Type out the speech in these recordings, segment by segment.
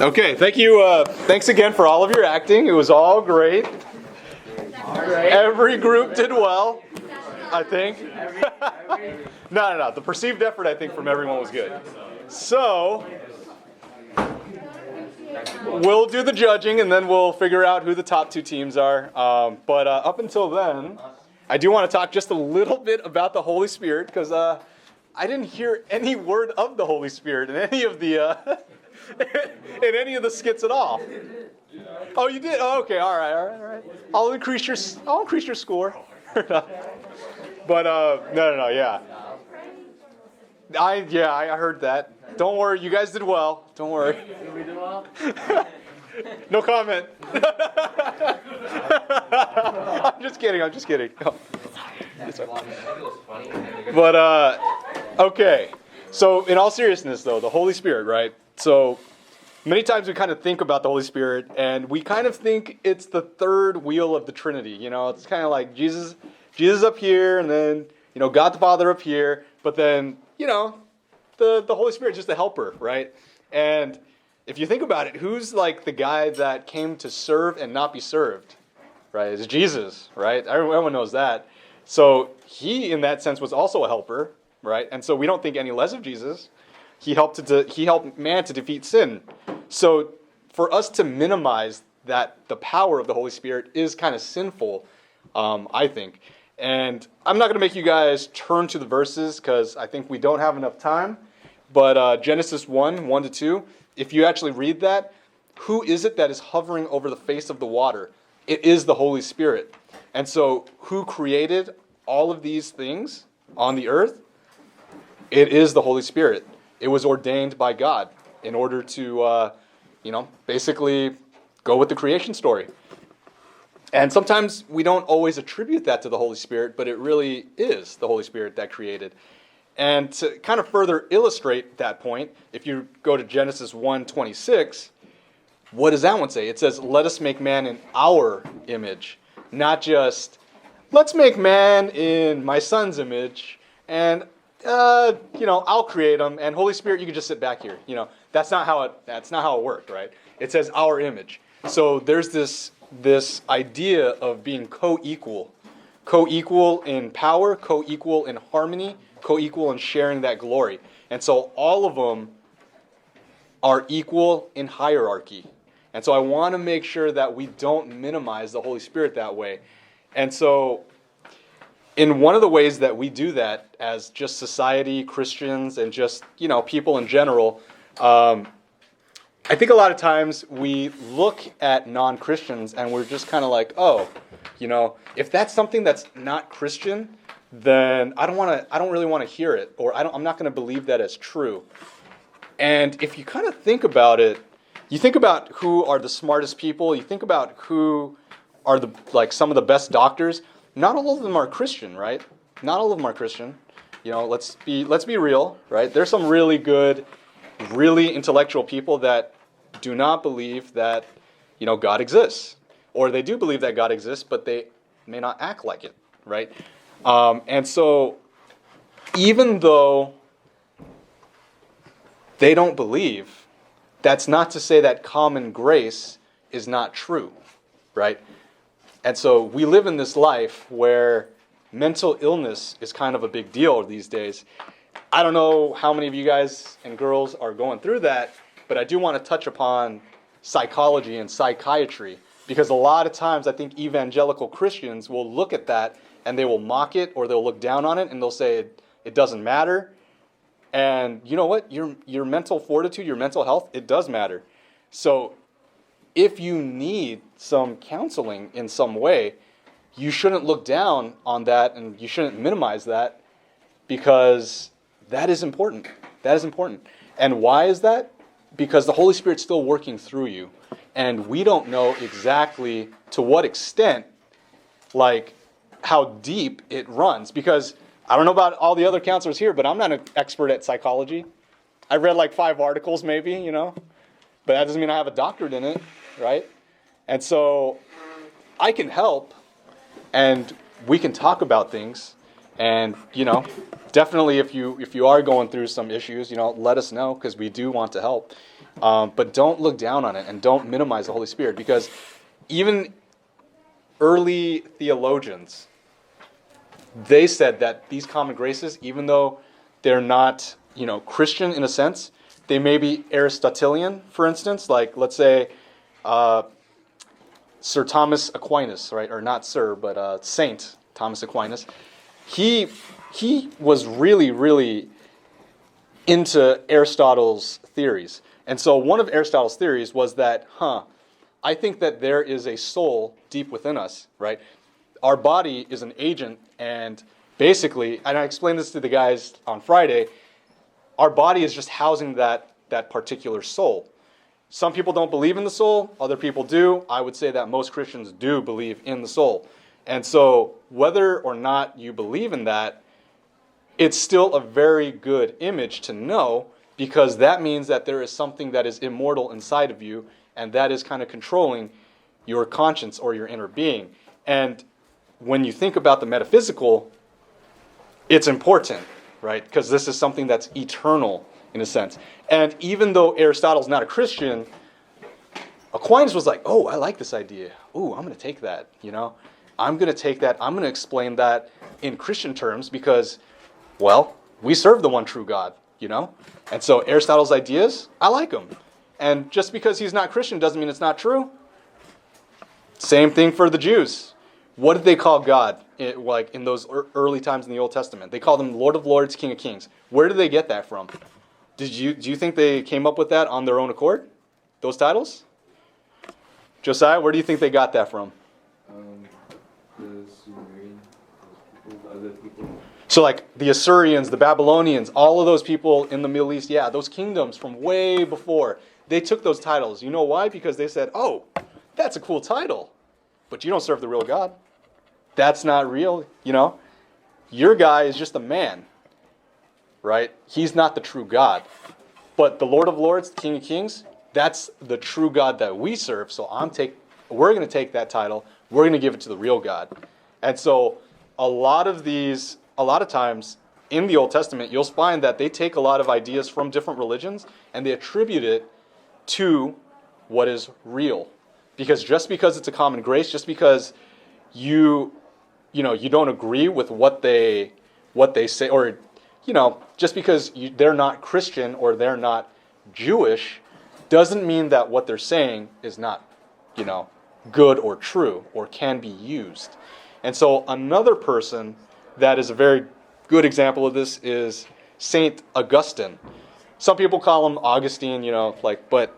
Okay, thank you. Thanks again for all of your acting. It was all great. Every group did well, I think. No. The perceived effort, I think, from everyone was good. So, we'll do the judging, and then we'll figure out who the top two teams are. But up until then, I do want to talk just a little bit about the Holy Spirit, because I didn't hear any word of the Holy Spirit in any of the in any of the skits at all. Oh, you did? Oh, okay, all right. I'll increase your score. But no, yeah. I heard that. Don't worry, you guys did well. Don't worry. Did we do well? No comment. I'm just kidding. Oh. But okay. So in all seriousness, though, the Holy Spirit, right? So many times we kind of think about the Holy Spirit, and we kind of think it's the third wheel of the Trinity. You know, it's kind of like Jesus up here, and then God the Father up here, but then the Holy Spirit is just a helper, right? And if you think about it, who's like the guy that came to serve and not be served, right? It's Jesus, right? Everyone knows that. So he, in that sense, was also a helper, right? And so we don't think any less of Jesus. He helped man to defeat sin. So for us to minimize that, the power of the Holy Spirit is kind of sinful, I think. And I'm not going to make you guys turn to the verses because I think we don't have enough time. But Genesis 1:1-2, if you actually read that, who is it that is hovering over the face of the water? It is the Holy Spirit. And so who created all of these things on the earth? It is the Holy Spirit. It was ordained by God in order to, basically go with the creation story. And sometimes we don't always attribute that to the Holy Spirit, but it really is the Holy Spirit that created. And to kind of further illustrate that point, if you go to Genesis 1:26, what does that one say? It says, "Let us make man in our image," not just, "Let's make man in my son's image, and I'll create him, and Holy Spirit, you can just sit back here." That's not how it worked, right? It says our image. So there's this idea of being co-equal in power, co-equal in harmony, co-equal in sharing that glory. And so all of them are equal in hierarchy. And so I want to make sure that we don't minimize the Holy Spirit that way. And so in one of the ways that we do that as just society, Christians, and just, people in general, I think a lot of times we look at non-Christians and we're just kind of like, oh, if that's something that's not Christian, then I don't really want to hear it, or I'm not going to believe that as true. And if you kind of think about it, you think about who are the smartest people, you think about who are some of the best doctors. Not all of them are Christian, right? Not all of them are Christian. Let's be real, right? There's some really good, really intellectual people that do not believe that, God exists. Or they do believe that God exists, but they may not act like it, right? And so, even though they don't believe, that's not to say that common grace is not true, right? And so we live in this life where mental illness is kind of a big deal these days. I don't know how many of you guys and girls are going through that, but I do want to touch upon psychology and psychiatry, because a lot of times I think evangelical Christians will look at that and they will mock it, or they'll look down on it and they'll say it doesn't matter. And you know what? Your mental fortitude, your mental health, it does matter. So if you need some counseling in some way, you shouldn't look down on that, and you shouldn't minimize that, because that is important. That is important. And why is that? Because the Holy Spirit's still working through you. And we don't know exactly to what extent, how deep it runs. Because I don't know about all the other counselors here, but I'm not an expert at psychology. I've read 5 articles maybe, but that doesn't mean I have a doctorate in it, right? And so I can help, and we can talk about things, and definitely if you are going through some issues, let us know, because we do want to help. But don't look down on it and don't minimize the Holy Spirit, because even early theologians, they said that these common graces, even though they're not, Christian in a sense, they may be Aristotelian, for instance. Like, let's say Sir Thomas Aquinas, right? Or not Sir, but Saint Thomas Aquinas. He was really, really into Aristotle's theories. And so one of Aristotle's theories was that, I think that there is a soul deep within us, right? Our body is an agent, and basically, and I explained this to the guys on Friday, our body is just housing that particular soul. Some people don't believe in the soul, other people do. I would say that most Christians do believe in the soul. And so whether or not you believe in that, it's still a very good image to know, because that means that there is something that is immortal inside of you, and that is kind of controlling your conscience or your inner being. And when you think about the metaphysical, it's important, right? Because this is something that's eternal in a sense. And even though Aristotle's not a Christian, Aquinas was like, oh, I like this idea. Ooh, I'm going to take that, I'm going to take that. I'm going to explain that in Christian terms because, well, we serve the one true God, And so Aristotle's ideas, I like them. And just because he's not Christian doesn't mean it's not true. Same thing for the Jews. What did they call God in those early times in the Old Testament? They called him Lord of Lords, King of Kings. Where did they get that from? Do you think they came up with that on their own accord? Those titles? Josiah, where do you think they got that from? The Sumerian, the other people. So like the Assyrians, the Babylonians, all of those people in the Middle East, those kingdoms from way before, they took those titles. You know why? Because they said, oh, that's a cool title, but you don't serve the real God. That's not real, Your guy is just a man, right? He's not the true God. But the Lord of Lords, the King of Kings, that's the true God that we serve. So we're going to take that title. We're going to give it to the real God. And so a lot of times in the Old Testament, you'll find that they take a lot of ideas from different religions and they attribute it to what is real. Because just because it's a common grace, just because you don't agree with what they say, or just because they're not Christian or they're not Jewish, doesn't mean that what they're saying is not, good or true or can be used. And so another person that is a very good example of this is Saint Augustine. Some people call him Augustine, but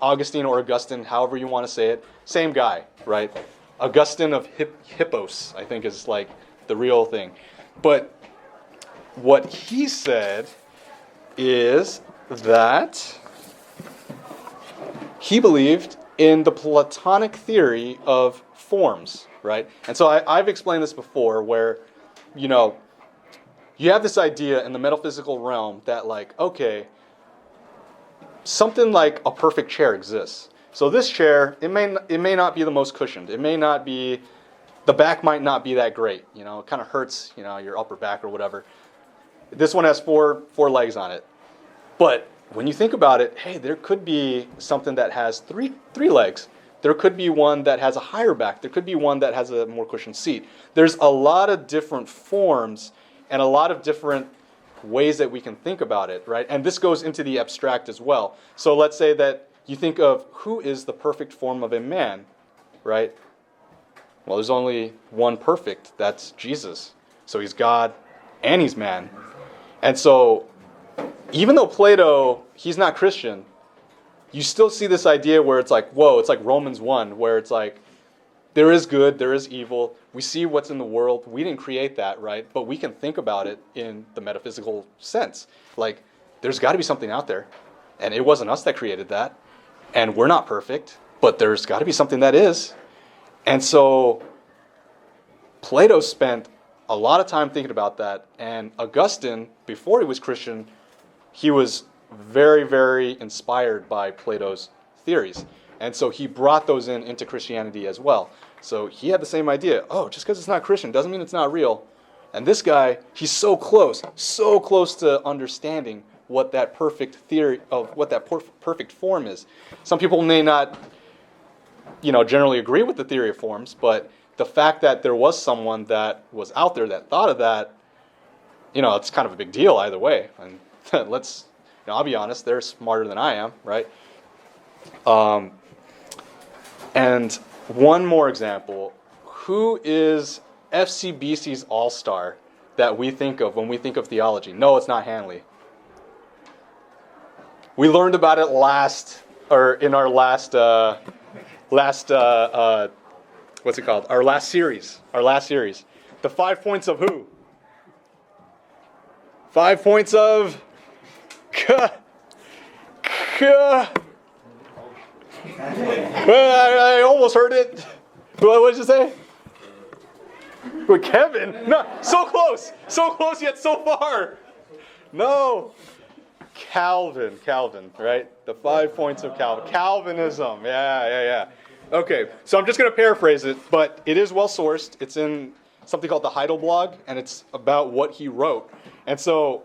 Augustine or Augustine, however you want to say it, same guy, right? Augustine of Hippos, I think is the real thing. But what he said is that he believed in the Platonic theory of forms, right? And so I've explained this before where, you have this idea in the metaphysical realm that okay, something like a perfect chair exists. So this chair, it may not be the most cushioned. It may not be, the back might not be that great. It kind of hurts, your upper back or whatever. This one has four legs on it. But when you think about it, hey, there could be something that has three legs. There could be one that has a higher back. There could be one that has a more cushioned seat. There's a lot of different forms and a lot of different ways that we can think about it, right? And this goes into the abstract as well. So let's say that you think of who is the perfect form of a man, right? Well, there's only one perfect. That's Jesus. So he's God and he's man. And so even though Plato, he's not Christian, you still see this idea where it's whoa, it's like Romans 1, where it's there is good, there is evil. We see what's in the world. We didn't create that, right? But we can think about it in the metaphysical sense. There's got to be something out there. And it wasn't us that created that. And we're not perfect, but there's got to be something that is. And so Plato spent a lot of time thinking about that. And Augustine, before he was Christian, he was very, very inspired by Plato's theories. And so he brought those into Christianity as well. So he had the same idea. Oh, just because it's not Christian doesn't mean it's not real. And this guy, he's so close to understanding what that perfect theory of what that perfect form is. Some people may not, generally agree with the theory of forms, but the fact that there was someone that was out there that thought of that, it's kind of a big deal either way. And I'll be honest, they're smarter than I am, right? And one more example. Who is FCBC's all-star that we think of when we think of theology? No, it's not Hanley. We learned about it in our last what's it called? Our last series. The 5 points of who? 5 points of I almost heard it. What did you say? Wait, Kevin? No, so close yet so far. No. Calvin, right? The 5 points of Calvinism. Yeah. Okay, so I'm just going to paraphrase it, but it is well sourced. It's in something called the Hsaio blog, and it's about what he wrote. And so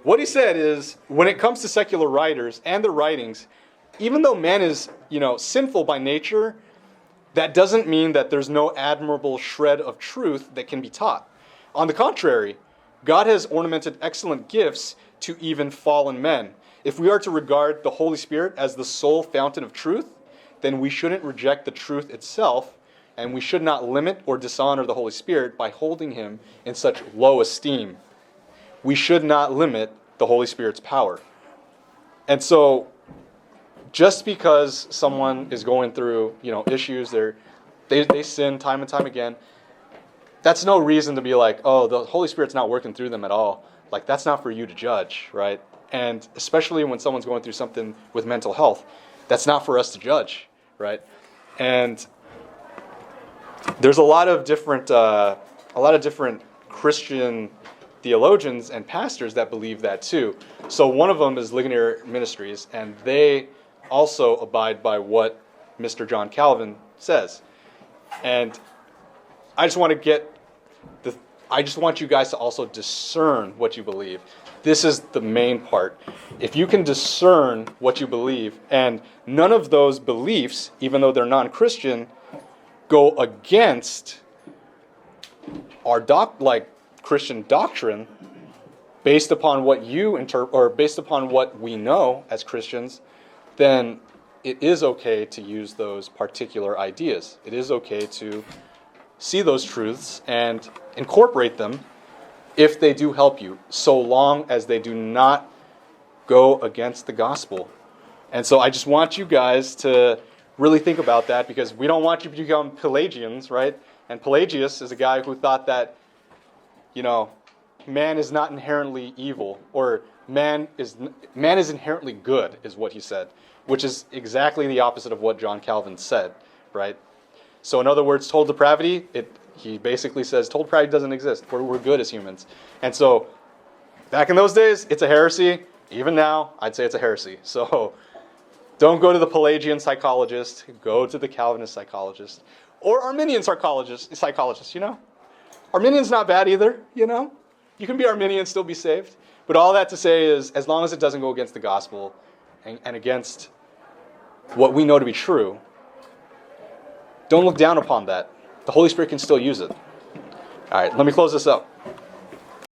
what he said is, when it comes to secular writers and their writings, even though man is, sinful by nature, that doesn't mean that there's no admirable shred of truth that can be taught. On the contrary, God has ornamented excellent gifts to even fallen men. If we are to regard the Holy Spirit as the sole fountain of truth, then we shouldn't reject the truth itself, and we should not limit or dishonor the Holy Spirit by holding him in such low esteem. We should not limit the Holy Spirit's power. And so, just because someone is going through, issues, they sin time and time again, that's no reason to be like, oh, the Holy Spirit's not working through them at all. Like, that's not for you to judge, right? And especially when someone's going through something with mental health, that's not for us to judge, right? And there's a lot of different Christian theologians and pastors that believe that too. So one of them is Ligonier Ministries, and they also abide by what Mr. John Calvin says. And I just want you guys to also discern what you believe. This is the main part. If you can discern what you believe, and none of those beliefs, even though they're non-Christian, go against our Christian doctrine, based upon what you interpret, or based upon what we know as Christians, then it is okay to use those particular ideas. It is okay to see those truths and incorporate them if they do help you, so long as they do not go against the gospel. And so I just want you guys to really think about that, because we don't want you to become Pelagians, right? And Pelagius is a guy who thought that, man is not inherently evil, or man is inherently good, is what he said, which is exactly the opposite of what John Calvin said, right? So in other words, total depravity, he basically says total depravity doesn't exist. We're good as humans. And so back in those days, it's a heresy. Even now, I'd say it's a heresy. So don't go to the Pelagian psychologist. Go to the Calvinist psychologist. Or Arminian psychologist, Arminian's not bad either, You can be Arminian and still be saved. But all that to say is, as long as it doesn't go against the gospel and against what we know to be true, don't look down upon that. The Holy Spirit can still use it. All right, let me close this up.